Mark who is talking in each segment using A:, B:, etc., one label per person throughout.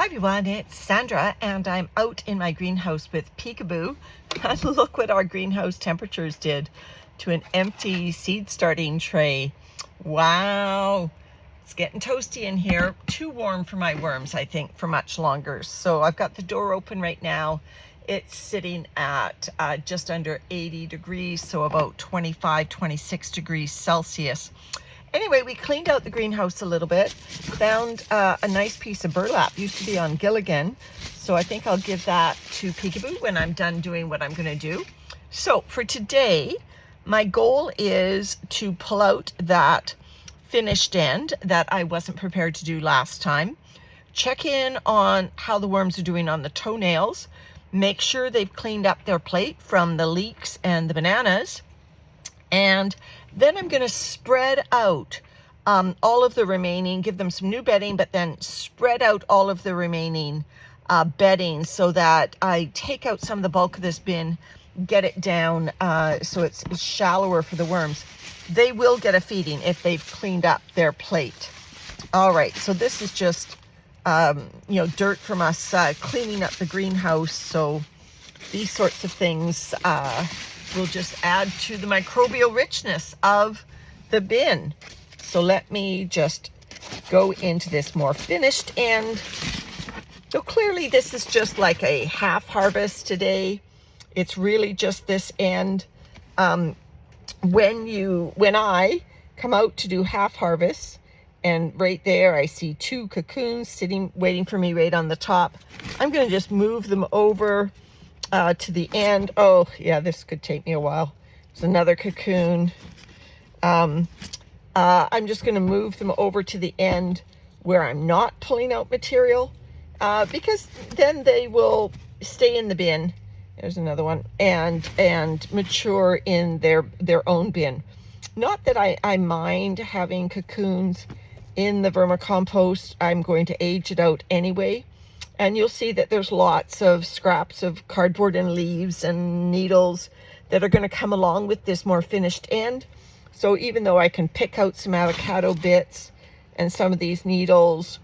A: Hi everyone, it's Sandra and I'm out in my greenhouse with Peekaboo. And look what our greenhouse temperatures did to an empty seed starting tray. Wow, it's getting toasty in here. Too warm for my worms, I think, for much longer. So I've got the door open right now. It's sitting at just under 80 degrees, so about 25, 26 degrees Celsius. Anyway, we cleaned out the greenhouse a little bit, found a nice piece of burlap, used to be on Gilligan, so I think I'll give that to Peekaboo when I'm done doing what I'm going to do. So for today, my goal is to pull out that finished end that I wasn't prepared to do last time, check in on how the worms are doing on the toenails, make sure they've cleaned up their plate from the leeks and the bananas, and then I'm going to spread out all of the remaining, give them some new bedding, but then spread out all of the remaining bedding so that I take out some of the bulk of this bin, get it down so it's shallower for the worms. They will get a feeding if they've cleaned up their plate. All right, so this is just, dirt from us cleaning up the greenhouse. So these sorts of things will just add to the microbial richness of the bin. So let me just go into this more finished end. So clearly this is just like a half harvest today. It's really just this end. When I come out to do half harvest, and right there I see two cocoons sitting, waiting for me right on the top. I'm gonna just move them over to the end. Oh yeah, this could take me a while. There's another cocoon. I'm just going to move them over to the end where I'm not pulling out material because then they will stay in the bin. There's another one, and mature in their own bin. Not that I mind having cocoons in the vermicompost. I'm going to age it out anyway. And you'll see that there's lots of scraps of cardboard and leaves and needles that are going to come along with this more finished end. So even though I can pick out some avocado bits and some of these needles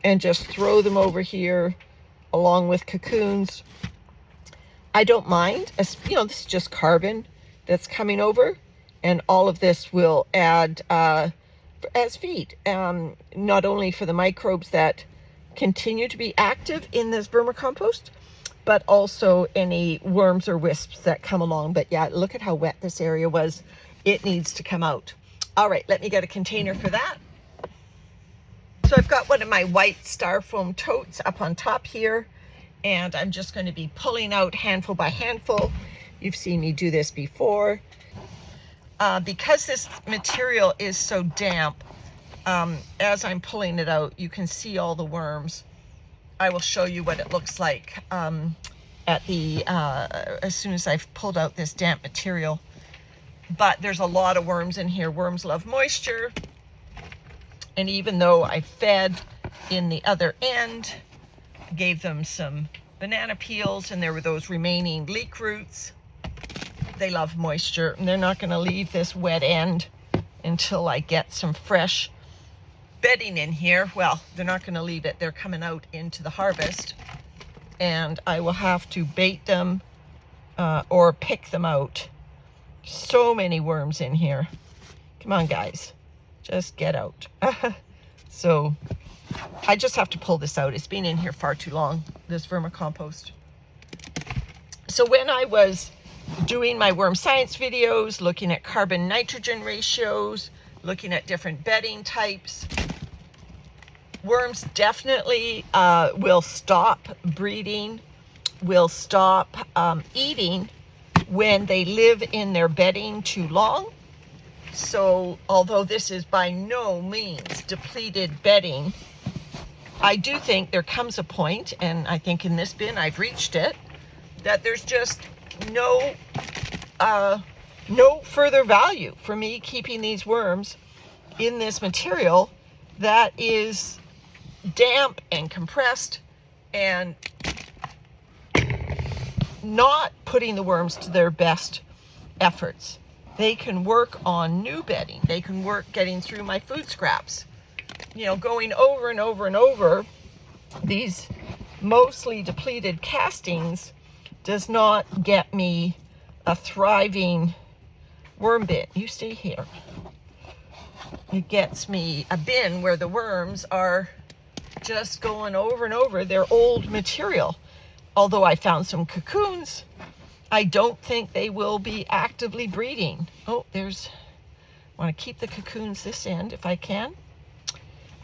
A: and just throw them over here along with cocoons, I don't mind. This is just carbon that's coming over, and all of this will add as feed, not only for the microbes that continue to be active in this vermicompost, but also any worms or wisps that come along. But yeah, look at how wet this area was. It needs to come out. All right, let me get a container for that. So I've got one of my white styrofoam totes up on top here, and I'm just going to be pulling out handful by handful. You've seen me do this before. Because this material is so damp, as I'm pulling it out, you can see all the worms. I will show you what it looks like as soon as I've pulled out this damp material. But there's a lot of worms in here. Worms love moisture. And even though I fed in the other end, gave them some banana peels, and there were those remaining leek roots, they love moisture, and they're not going to leave this wet end until I get some fresh bedding in here. Well, they're not going to leave it. They're coming out into the harvest, and I will have to bait them or pick them out. So many worms in here. Come on, guys, just get out. So I just have to pull this out. It's been in here far too long, this vermicompost. So when I was doing my worm science videos, looking at carbon nitrogen ratios, looking at different bedding types, worms definitely will stop breeding, will stop eating when they live in their bedding too long. So although this is by no means depleted bedding, I do think there comes a point, and I think in this bin I've reached it, that there's just no further value for me keeping these worms in this material that is damp and compressed and not putting the worms to their best efforts. They can work on new bedding. They can work getting through my food scraps. Going over and over and over these mostly depleted castings does not get me a thriving worm bin. You stay here. It gets me a bin where the worms are just going over and over their old material. Although I found some cocoons, I don't think they will be actively breeding. Oh, I want to keep the cocoons this end if I can.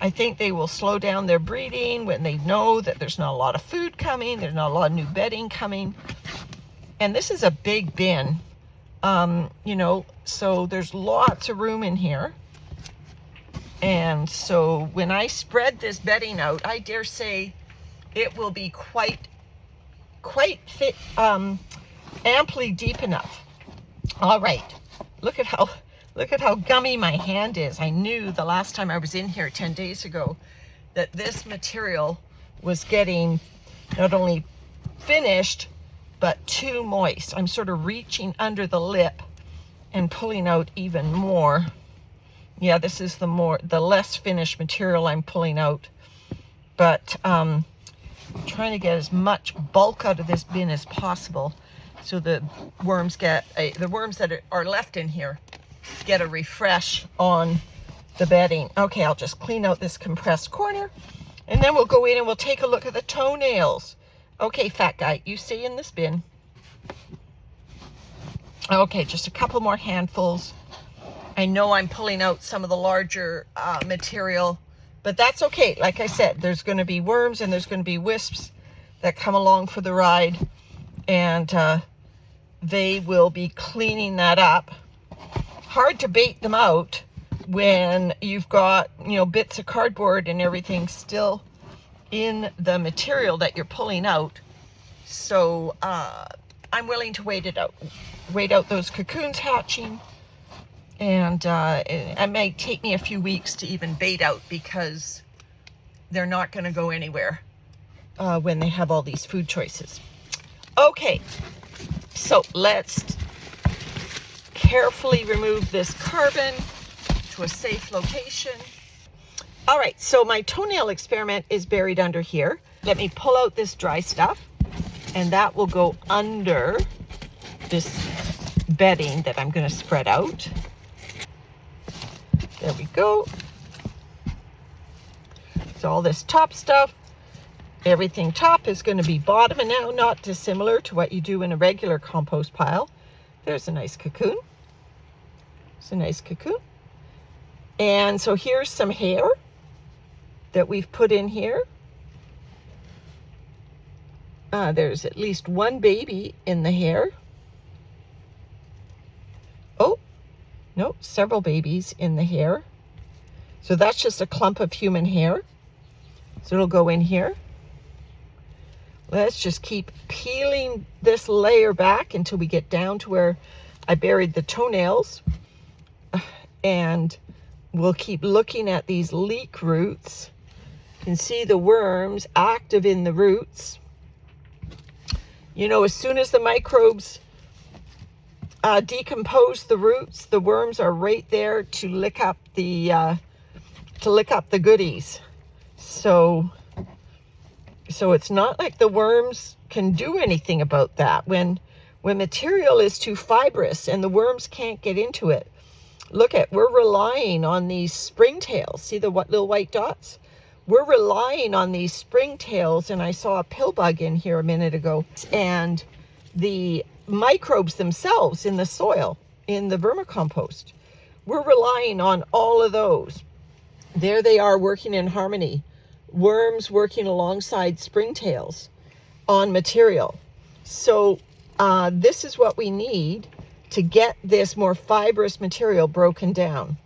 A: I think they will slow down their breeding when they know that there's not a lot of food coming, there's not a lot of new bedding coming. And this is a big bin, you know, so there's lots of room in here. And so when I spread this bedding out, I dare say it will be quite thick, amply deep enough. All right, look at how gummy my hand is. I knew the last time I was in here 10 days ago that this material was getting not only finished, but too moist. I'm sort of reaching under the lip and pulling out even more. Yeah, this is the less finished material I'm pulling out. But trying to get as much bulk out of this bin as possible so the worms that are left in here get a refresh on the bedding. Okay, I'll just clean out this compressed corner and then we'll go in and we'll take a look at the toenails. Okay, fat guy, you stay in this bin. Okay, just a couple more handfuls. I know I'm pulling out some of the larger material, but that's okay. Like I said, there's going to be worms and there's going to be wisps that come along for the ride, and they will be cleaning that up. Hard to bait them out when you've got, you know, bits of cardboard and everything still in the material that you're pulling out. So I'm willing to wait out those cocoons hatching. And it might take me a few weeks to even bait out because they're not going to go anywhere when they have all these food choices. Okay, so let's carefully remove this carbon to a safe location. All right, so my toenail experiment is buried under here. Let me pull out this dry stuff, and that will go under this bedding that I'm going to spread out. There we go. So all this top stuff, everything top is going to be bottom, and now not dissimilar to what you do in a regular compost pile. There's a nice cocoon. It's a nice cocoon. And so here's some hair that we've put in here. There's at least one baby in the hair. Oh, no, several babies in the hair. So that's just a clump of human hair. So it'll go in here. Let's just keep peeling this layer back until we get down to where I buried the toenails. And we'll keep looking at these leek roots. You can see the worms active in the roots. You know, as soon as the microbes decompose the roots, the worms are right there to lick up the goodies. So it's not like the worms can do anything about that. When material is too fibrous and the worms can't get into it, we're relying on these springtails. See the little white dots? We're relying on these springtails, and I saw a pill bug in here a minute ago, and the microbes themselves in the soil, in the vermicompost. We're relying on all of those. There they are working in harmony. Worms working alongside springtails on material. So this is what we need to get this more fibrous material broken down.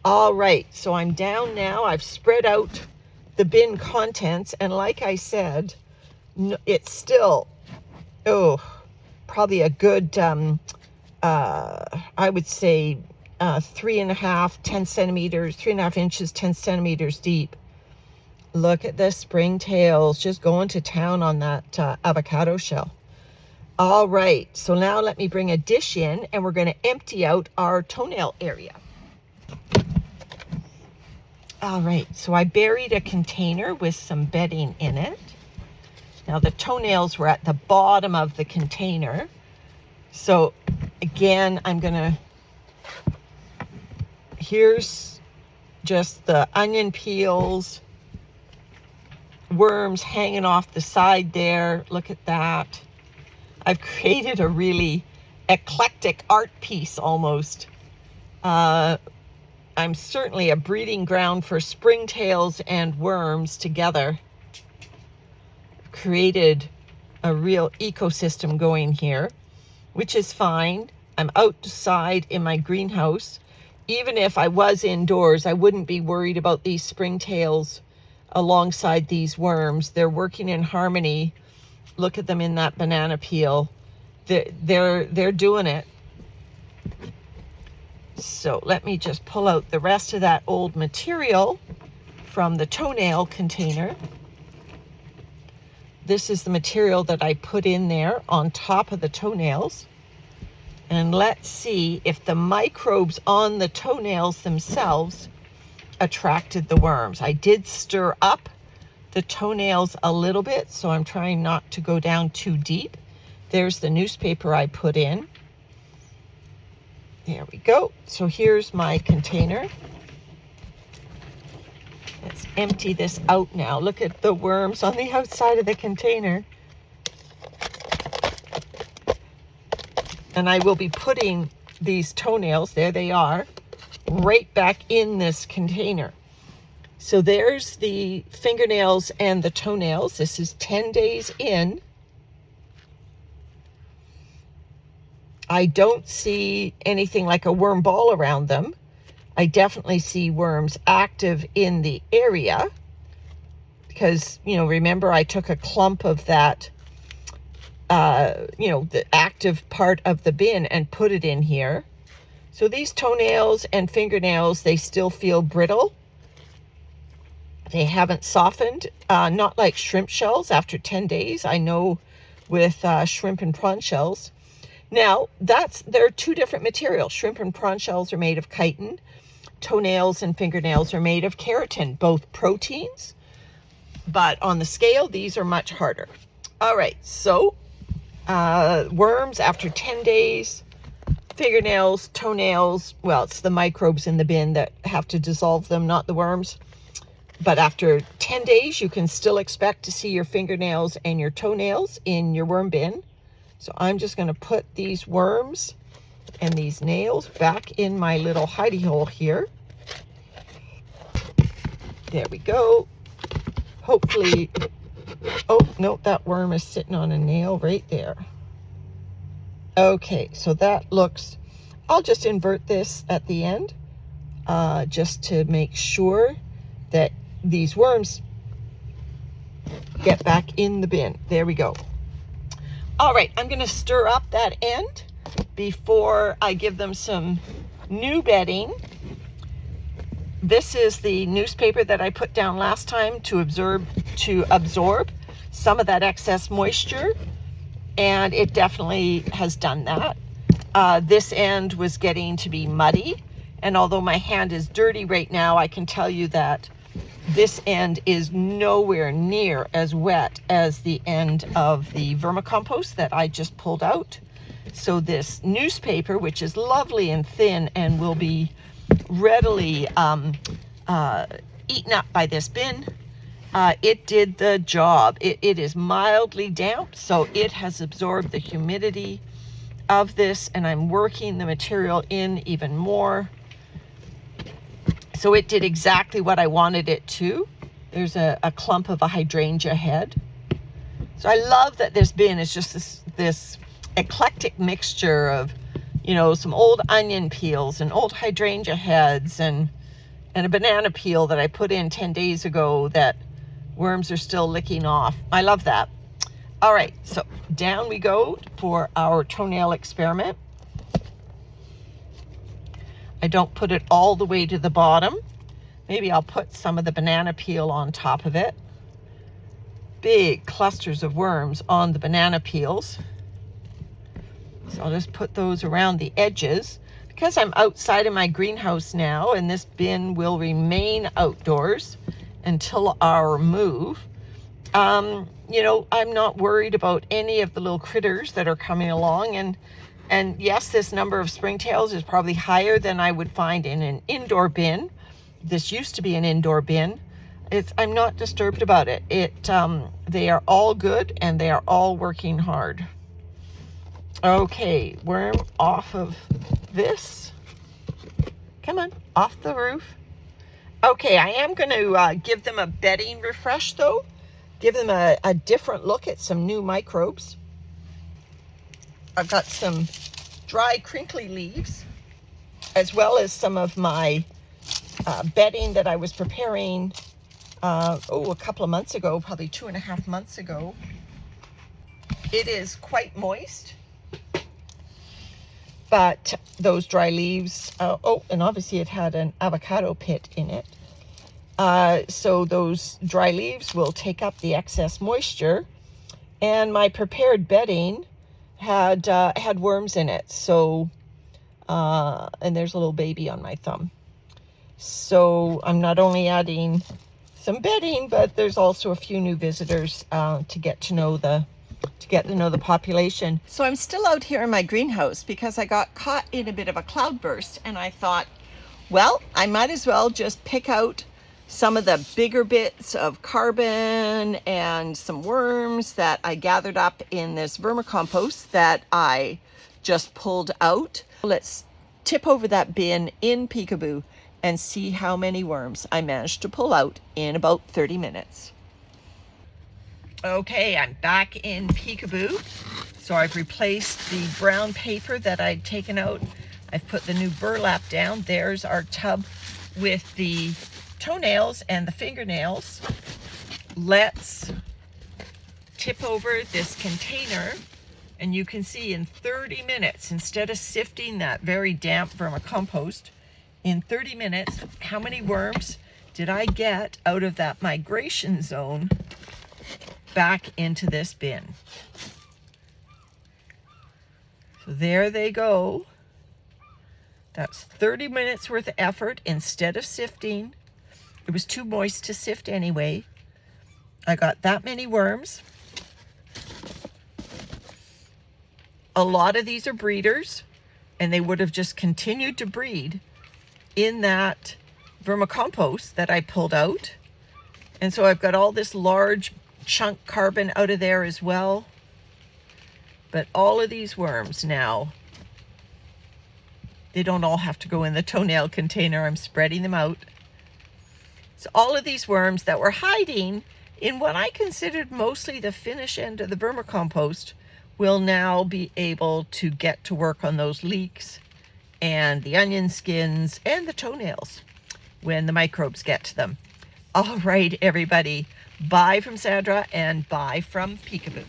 A: All right, so I'm down now. I've spread out the bin contents, and like I said, it's still, probably a good, I would say 3.5, 10 centimeters, 3.5 inches, 10 centimeters deep. Look at the springtails just going to town on that avocado shell. All right, so now let me bring a dish in, and we're going to empty out our toenail area. All right, so I buried a container with some bedding in it. Now the toenails were at the bottom of the container. So again, here's just the onion peels, worms hanging off the side there. Look at that. I've created a really eclectic art piece almost. I'm certainly a breeding ground for springtails and worms together. Created a real ecosystem going here, which is fine. I'm outside in my greenhouse. Even if I was indoors, I wouldn't be worried about these springtails alongside these worms. They're working in harmony. Look at them in that banana peel. They're doing it. So let me just pull out the rest of that old material from the toenail container. This is the material that I put in there on top of the toenails. And let's see if the microbes on the toenails themselves attracted the worms. I did stir up the toenails a little bit, so I'm trying not to go down too deep. There's the newspaper I put in. There we go. So here's my container. Let's empty this out now. Look at the worms on the outside of the container. And I will be putting these toenails, there they are, right back in this container. So there's the fingernails and the toenails. This is 10 days in. I don't see anything like a worm ball around them. I definitely see worms active in the area because, remember I took a clump of that, the active part of the bin and put it in here. So these toenails and fingernails, they still feel brittle. They haven't softened, not like shrimp shells after 10 days. I know with shrimp and prawn shells. Now, they're two different materials. Shrimp and prawn shells are made of chitin. Toenails and fingernails are made of keratin, both proteins. But on the scale, these are much harder. All right, so worms after 10 days, fingernails, toenails, well, it's the microbes in the bin that have to dissolve them, not the worms. But after 10 days, you can still expect to see your fingernails and your toenails in your worm bin. So I'm just going to put these worms and these nails back in my little hidey hole here. There we go. Hopefully, oh, no, that worm is sitting on a nail right there. Okay, so that looks, I'll just invert this at the end just to make sure that these worms get back in the bin. There we go. All right, I'm going to stir up that end before I give them some new bedding. This is the newspaper that I put down last time to absorb some of that excess moisture, and it definitely has done that. This end was getting to be muddy, and although my hand is dirty right now, I can tell you that this end is nowhere near as wet as the end of the vermicompost that I just pulled out. So this newspaper, which is lovely and thin and will be readily eaten up by this bin, it did the job. It is mildly damp, so it has absorbed the humidity of this, and I'm working the material in even more. So it did exactly what I wanted it to. There's a clump of a hydrangea head. So I love that this bin is just this eclectic mixture of, some old onion peels and old hydrangea heads and a banana peel that I put in 10 days ago that worms are still licking off. I love that. All right, so down we go for our toenail experiment. I don't put it all the way to the bottom. Maybe I'll put some of the banana peel on top of it. Big clusters of worms on the banana peels. So I'll just put those around the edges. Because I'm outside of my greenhouse now, and this bin will remain outdoors until our move, You know, I'm not worried about any of the little critters that are coming along. And yes, this number of springtails is probably higher than I would find in an indoor bin. This used to be an indoor bin. I'm not disturbed about it. They are all good and they are all working hard. Okay, worm off of this. Come on, off the roof. Okay, I am going to give them a bedding refresh though. Give them a different look at some new microbes. I've got some dry crinkly leaves, as well as some of my bedding that I was preparing a couple of months ago, probably 2.5 months ago. It is quite moist, but those dry leaves, and obviously it had an avocado pit in it. So those dry leaves will take up the excess moisture, and my prepared bedding had worms in it. So, and there's a little baby on my thumb. So I'm not only adding some bedding, but there's also a few new visitors to get to know the population. So I'm still out here in my greenhouse because I got caught in a bit of a cloudburst, and I thought, well, I might as well just pick out some of the bigger bits of carbon and some worms that I gathered up in this vermicompost that I just pulled out. Let's tip over that bin in Peekaboo and see how many worms I managed to pull out in about 30 minutes. Okay, I'm back in Peekaboo. So I've replaced the brown paper that I'd taken out. I've put the new burlap down. There's our tub with the toenails and the fingernails. Let's tip over this container, and you can see in 30 minutes, instead of sifting that very damp vermicompost, in 30 minutes, how many worms did I get out of that migration zone back into this bin? So there they go. That's 30 minutes worth of effort instead of sifting. It was too moist to sift anyway. I got that many worms. A lot of these are breeders, and they would have just continued to breed in that vermicompost that I pulled out. And so I've got all this large chunk carbon out of there as well. But all of these worms now, they don't all have to go in the toenail container. I'm spreading them out. So all of these worms that were hiding in what I considered mostly the finish end of the vermicompost will now be able to get to work on those leeks and the onion skins and the toenails when the microbes get to them. All right, everybody. Bye from Sandra and bye from Peekaboo.